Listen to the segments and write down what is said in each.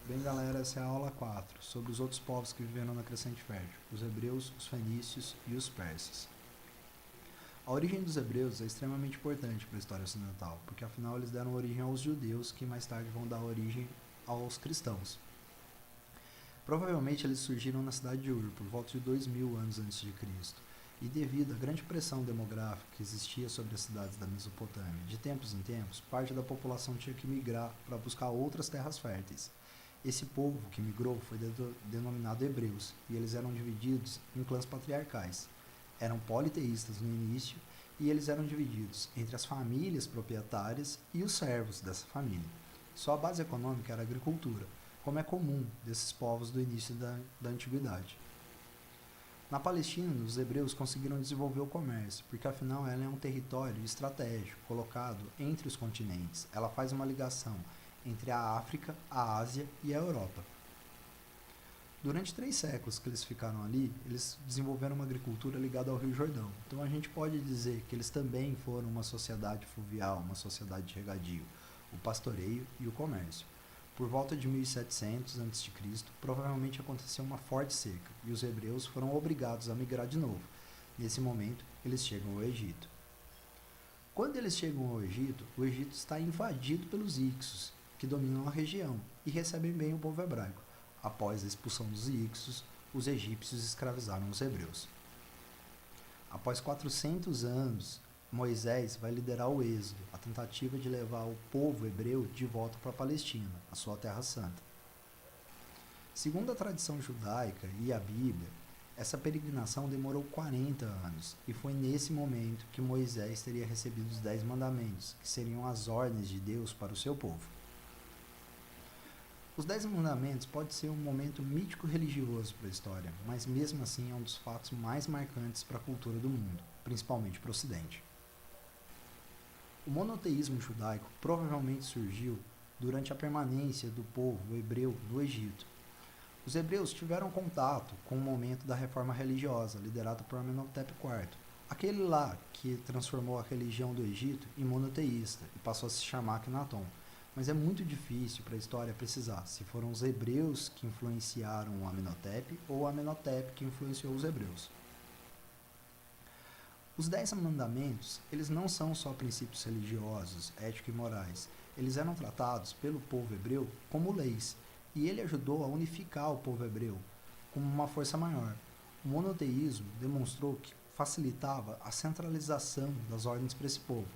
Bem, galera, essa é a aula 4, sobre os outros povos que viveram na Crescente Fértil, os hebreus, os fenícios e os persas. A origem dos hebreus é extremamente importante para a história ocidental, porque afinal eles deram origem aos judeus, que mais tarde vão dar origem aos cristãos. Provavelmente eles surgiram na cidade de Ur, por volta de 2000 anos antes de Cristo, e devido à grande pressão demográfica que existia sobre as cidades da Mesopotâmia, de tempos em tempos, parte da população tinha que migrar para buscar outras terras férteis. Esse povo que migrou foi denominado hebreus, e eles eram divididos em clãs patriarcais. Eram politeístas no início, e eles eram divididos entre as famílias proprietárias e os servos dessa família. Sua base econômica era a agricultura, como é comum desses povos do início da antiguidade. Na Palestina, os hebreus conseguiram desenvolver o comércio, porque afinal ela é um território estratégico, colocado entre os continentes. Ela faz uma ligação entre a África, a Ásia e a Europa. Durante 3 séculos que eles ficaram ali, eles desenvolveram uma agricultura ligada ao Rio Jordão. Então a gente pode dizer que eles também foram uma sociedade fluvial, uma sociedade de regadio, o pastoreio e o comércio. Por volta de 1700 a.C., provavelmente aconteceu uma forte seca e os hebreus foram obrigados a migrar de novo. Nesse momento, eles chegam ao Egito. Quando eles chegam ao Egito, o Egito está invadido pelos Hicsos, que dominam a região e recebem bem o povo hebraico. Após a expulsão dos Hicsos, os egípcios escravizaram os hebreus. Após 400 anos, Moisés vai liderar o êxodo, a tentativa de levar o povo hebreu de volta para a Palestina, a sua terra santa. Segundo a tradição judaica e a Bíblia, essa peregrinação demorou 40 anos, e foi nesse momento que Moisés teria recebido os 10 mandamentos, que seriam as ordens de Deus para o seu povo. Os 10 mandamentos pode ser um momento mítico-religioso para a história, mas mesmo assim é um dos fatos mais marcantes para a cultura do mundo, principalmente para o Ocidente. O monoteísmo judaico provavelmente surgiu durante a permanência do povo hebreu no Egito. Os hebreus tiveram contato com o momento da reforma religiosa, liderada por Amenhotep IV, aquele lá que transformou a religião do Egito em monoteísta e passou a se chamar Akhenaton. Mas é muito difícil para a história precisar se foram os hebreus que influenciaram o Amenhotep ou o Amenhotep que influenciou os hebreus. Os 10 mandamentos, eles não são só princípios religiosos, éticos e morais. Eles eram tratados pelo povo hebreu como leis, e ele ajudou a unificar o povo hebreu como uma força maior. O monoteísmo demonstrou que facilitava a centralização das ordens para esse povo.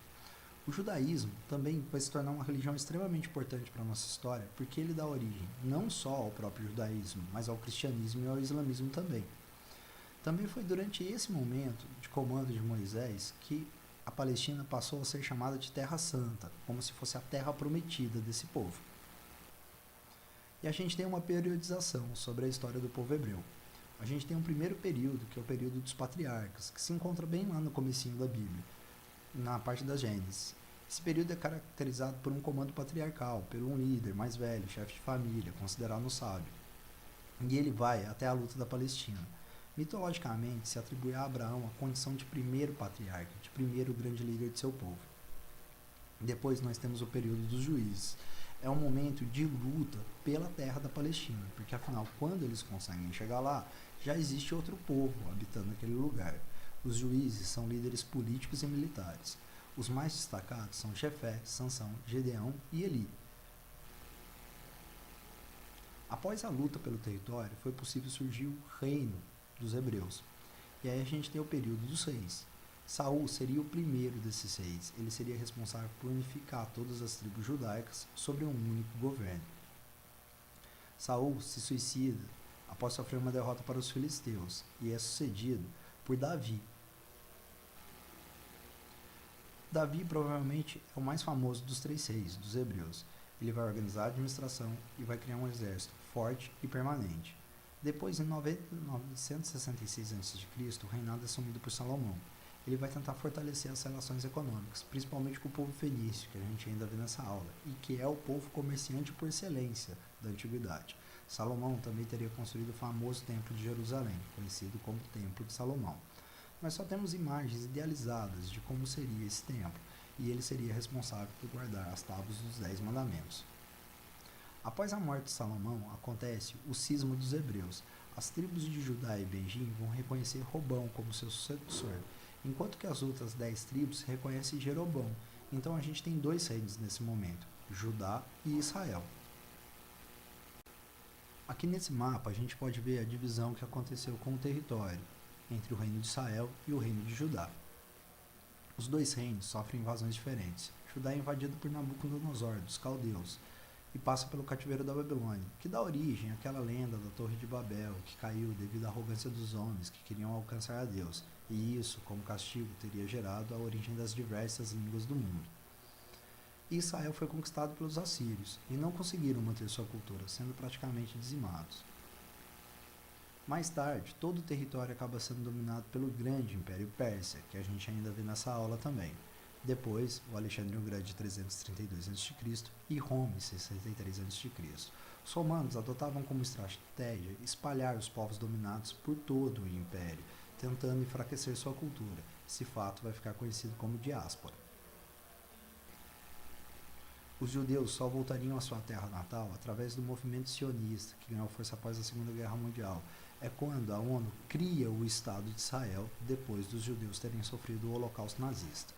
O judaísmo também vai se tornar uma religião extremamente importante para a nossa história, porque ele dá origem não só ao próprio judaísmo, mas ao cristianismo e ao islamismo também. Também foi durante esse momento de comando de Moisés que a Palestina passou a ser chamada de Terra Santa, como se fosse a terra prometida desse povo. E a gente tem uma periodização sobre a história do povo hebreu. A gente tem um primeiro período, que é o período dos patriarcas, que se encontra bem lá no comecinho da Bíblia, na parte da Gênesis. Esse período é caracterizado por um comando patriarcal, por um líder mais velho, chefe de família, considerado um sábio. E ele vai até a luta da Palestina. Mitologicamente, se atribui a Abraão a condição de primeiro patriarca, de primeiro grande líder de seu povo. Depois nós temos o período dos juízes. É um momento de luta pela terra da Palestina, porque afinal, quando eles conseguem chegar lá, já existe outro povo habitando aquele lugar. Os juízes são líderes políticos e militares. Os mais destacados são Jefé, Sansão, Gedeão e Eli. Após a luta pelo território, foi possível surgir o reino dos hebreus. E aí a gente tem o período dos reis. Saul seria o primeiro desses reis. Ele seria responsável por unificar todas as tribos judaicas sobre um único governo. Saul se suicida após sofrer uma derrota para os filisteus e é sucedido por Davi. Davi provavelmente é o mais famoso dos 3 reis, dos hebreus. Ele vai organizar a administração e vai criar um exército forte e permanente. Depois, em 966 a.C., o reinado é assumido por Salomão. Ele vai tentar fortalecer as relações econômicas, principalmente com o povo fenício, que a gente ainda vê nessa aula, e que é o povo comerciante por excelência da antiguidade. Salomão também teria construído o famoso Templo de Jerusalém, conhecido como Templo de Salomão. Nós só temos imagens idealizadas de como seria esse templo, e ele seria responsável por guardar as tábuas dos 10 mandamentos. Após a morte de Salomão, acontece o cisma dos hebreus. As tribos de Judá e Benjim vão reconhecer Robão como seu sucessor, enquanto que as outras 10 tribos reconhecem Jeroboão. Então a gente tem 2 reinos nesse momento, Judá e Israel. Aqui nesse mapa a gente pode ver a divisão que aconteceu com o território entre o reino de Israel e o reino de Judá. Os 2 reinos sofrem invasões diferentes. Judá é invadido por Nabucodonosor, dos caldeus, e passa pelo cativeiro da Babilônia, que dá origem àquela lenda da Torre de Babel, que caiu devido à arrogância dos homens que queriam alcançar a Deus, e isso, como castigo, teria gerado a origem das diversas línguas do mundo. Israel foi conquistado pelos assírios, e não conseguiram manter sua cultura, sendo praticamente dizimados. Mais tarde, todo o território acaba sendo dominado pelo grande Império Persa, que a gente ainda vê nessa aula também. Depois, o Alexandre o Grande em 332 a.C. e Roma em 63 a.C. Os romanos adotavam como estratégia espalhar os povos dominados por todo o império, tentando enfraquecer sua cultura. Esse fato vai ficar conhecido como diáspora. Os judeus só voltariam à sua terra natal através do movimento sionista, que ganhou força após a Segunda Guerra Mundial. É quando a ONU cria o Estado de Israel, depois dos judeus terem sofrido o Holocausto nazista.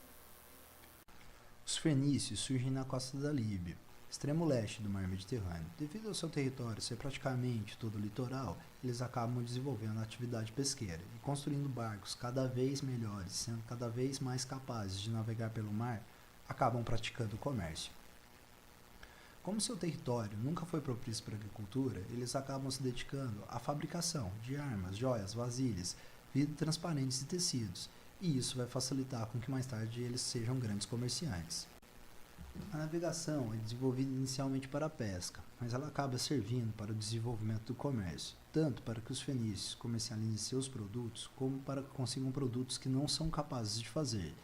Os fenícios surgem na costa da Líbia, extremo leste do mar Mediterrâneo. Devido ao seu território ser praticamente todo litoral, eles acabam desenvolvendo a atividade pesqueira e construindo barcos cada vez melhores, sendo cada vez mais capazes de navegar pelo mar, acabam praticando o comércio. Como seu território nunca foi propício para a agricultura, eles acabam se dedicando à fabricação de armas, joias, vasilhas, vidros transparentes e tecidos, e isso vai facilitar com que mais tarde eles sejam grandes comerciantes. A navegação é desenvolvida inicialmente para a pesca, mas ela acaba servindo para o desenvolvimento do comércio, tanto para que os fenícios comercializem seus produtos, como para que consigam produtos que não são capazes de fazer.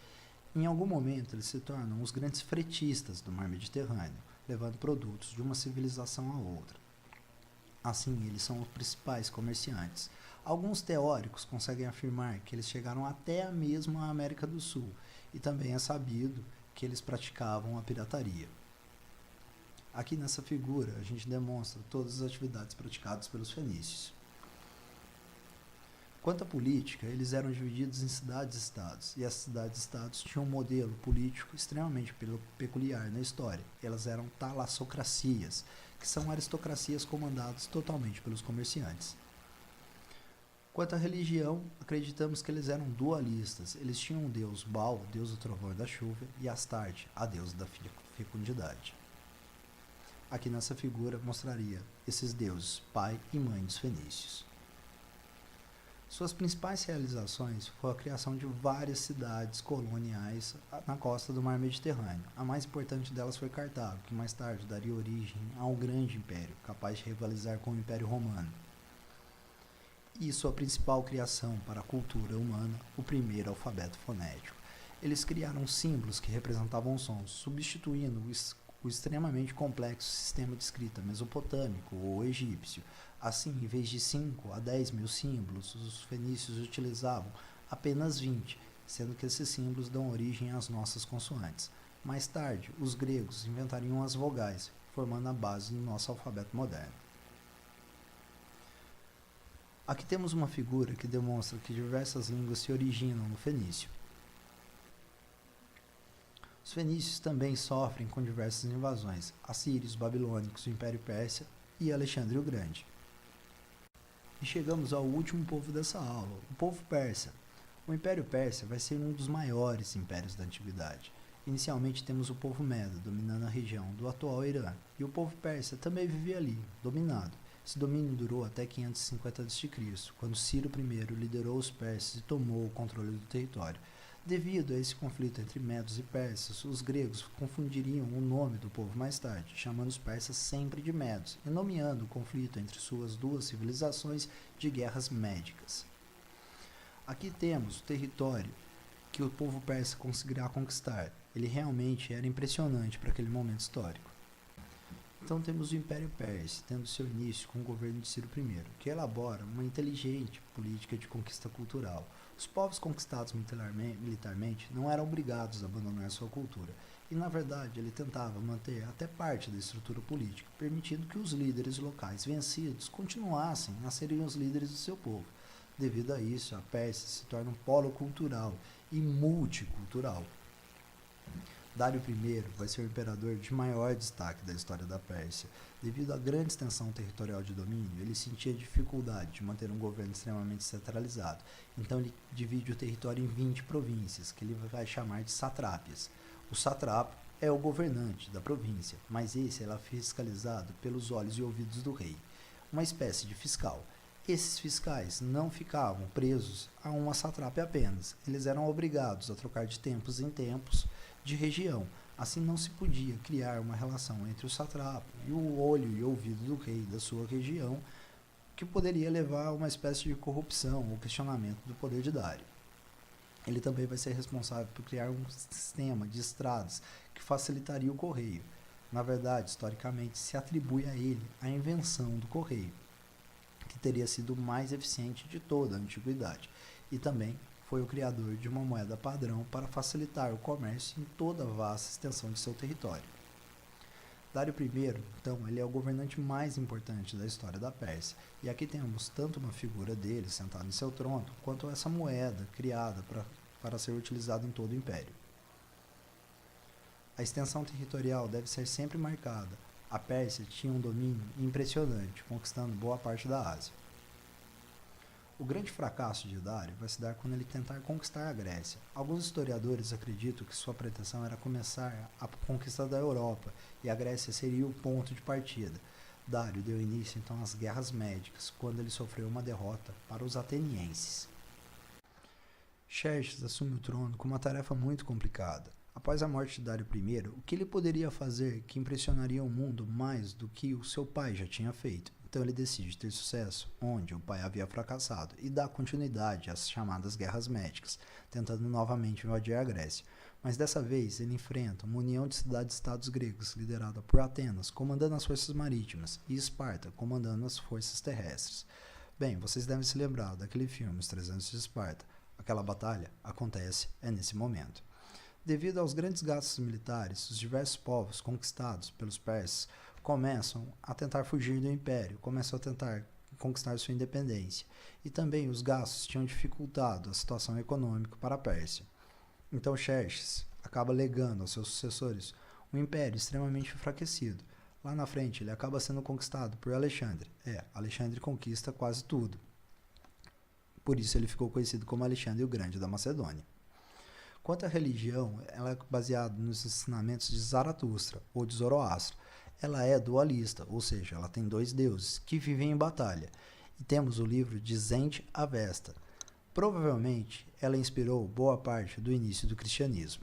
Em algum momento, eles se tornam os grandes fretistas do mar Mediterrâneo, levando produtos de uma civilização a outra. Assim, eles são os principais comerciantes. Alguns teóricos conseguem afirmar que eles chegaram até mesmo à América do Sul, e também é sabido que eles praticavam a pirataria. Aqui nessa figura a gente demonstra todas as atividades praticadas pelos fenícios. Quanto à política, eles eram divididos em cidades-estados, e as cidades-estados tinham um modelo político extremamente peculiar na história. Elas eram talassocracias, que são aristocracias comandadas totalmente pelos comerciantes. Quanto à religião, acreditamos que eles eram dualistas. Eles tinham o deus Baal, o deus do trovão e da chuva, e Astarte, a deusa da fecundidade. Aqui nessa figura mostraria esses deuses, pai e mãe dos fenícios. Suas principais realizações foi a criação de várias cidades coloniais na costa do mar Mediterrâneo. A mais importante delas foi Cartago, que mais tarde daria origem a um grande império, capaz de rivalizar com o Império Romano. E sua principal criação para a cultura humana, o primeiro alfabeto fonético. Eles criaram símbolos que representavam sons, substituindo o extremamente complexo sistema de escrita mesopotâmico ou egípcio. Assim, em vez de 5 a 10 mil símbolos, os fenícios utilizavam apenas 20, sendo que esses símbolos dão origem às nossas consoantes. Mais tarde, os gregos inventariam as vogais, formando a base do nosso alfabeto moderno. Aqui temos uma figura que demonstra que diversas línguas se originam no fenício. Os fenícios também sofrem com diversas invasões, assírios, babilônicos, o Império Persa e Alexandre o Grande. E chegamos ao último povo dessa aula, o povo persa. O Império Persa vai ser um dos maiores impérios da antiguidade. Inicialmente temos o povo Medo, dominando a região do atual Irã, e o povo persa também vivia ali, dominado. Esse domínio durou até 550 a.C., quando Ciro I liderou os persas e tomou o controle do território. Devido a esse conflito entre medos e persas, os gregos confundiriam o nome do povo mais tarde, chamando os persas sempre de medos, e nomeando o conflito entre suas duas civilizações de guerras médicas. Aqui temos o território que o povo persa conseguirá conquistar. Ele realmente era impressionante para aquele momento histórico. Então temos o Império Persa, tendo seu início com o governo de Ciro I, que elabora uma inteligente política de conquista cultural. Os povos conquistados militarmente não eram obrigados a abandonar sua cultura. E na verdade ele tentava manter até parte da estrutura política, permitindo que os líderes locais vencidos continuassem a serem os líderes do seu povo. Devido a isso, a Pérsia se torna um polo cultural e multicultural. Dário I vai ser o imperador de maior destaque da história da Pérsia. Devido à grande extensão territorial de domínio, ele sentia dificuldade de manter um governo extremamente centralizado. Então ele divide o território em 20 províncias, que ele vai chamar de satrápias. O satrapa é o governante da província, mas esse era fiscalizado pelos olhos e ouvidos do rei, uma espécie de fiscal. Esses fiscais não ficavam presos a uma satrápia apenas, eles eram obrigados a trocar de tempos em tempos de região. Assim não se podia criar uma relação entre o satrapa e o olho e ouvido do rei da sua região, que poderia levar a uma espécie de corrupção ou questionamento do poder de Dário. Ele também vai ser responsável por criar um sistema de estradas que facilitaria o correio. Na verdade, historicamente, se atribui a ele a invenção do correio, que teria sido o mais eficiente de toda a antiguidade, e também foi o criador de uma moeda padrão para facilitar o comércio em toda a vasta extensão de seu território. Dário I, então, ele é o governante mais importante da história da Pérsia, e aqui temos tanto uma figura dele sentado em seu trono, quanto essa moeda criada para ser utilizada em todo o império. A extensão territorial deve ser sempre marcada. A Pérsia tinha um domínio impressionante, conquistando boa parte da Ásia. O grande fracasso de Dário vai se dar quando ele tentar conquistar a Grécia. Alguns historiadores acreditam que sua pretensão era começar a conquista da Europa, e a Grécia seria o ponto de partida. Dário deu início então às Guerras Médicas, quando ele sofreu uma derrota para os atenienses. Xerxes assume o trono com uma tarefa muito complicada. Após a morte de Dário I, o que ele poderia fazer que impressionaria o mundo mais do que o seu pai já tinha feito? Então ele decide ter sucesso onde o pai havia fracassado e dá continuidade às chamadas Guerras Médicas, tentando novamente invadir a Grécia. Mas dessa vez ele enfrenta uma união de cidades-estados gregos liderada por Atenas, comandando as forças marítimas, e Esparta, comandando as forças terrestres. Bem, vocês devem se lembrar daquele filme Os 300 de Esparta. Aquela batalha acontece nesse momento. Devido aos grandes gastos militares, os diversos povos conquistados pelos persas começam a tentar fugir do império, começam a tentar conquistar sua independência. E também os gastos tinham dificultado a situação econômica para a Pérsia. Então Xerxes acaba legando aos seus sucessores um império extremamente enfraquecido. Lá na frente ele acaba sendo conquistado por Alexandre. Alexandre conquista quase tudo. Por isso ele ficou conhecido como Alexandre o Grande da Macedônia. Quanto à religião, ela é baseada nos ensinamentos de Zaratustra ou de Zoroastro. Ela é dualista, ou seja, ela tem dois deuses que vivem em batalha. E temos o livro de Zend Avesta. Provavelmente, ela inspirou boa parte do início do cristianismo.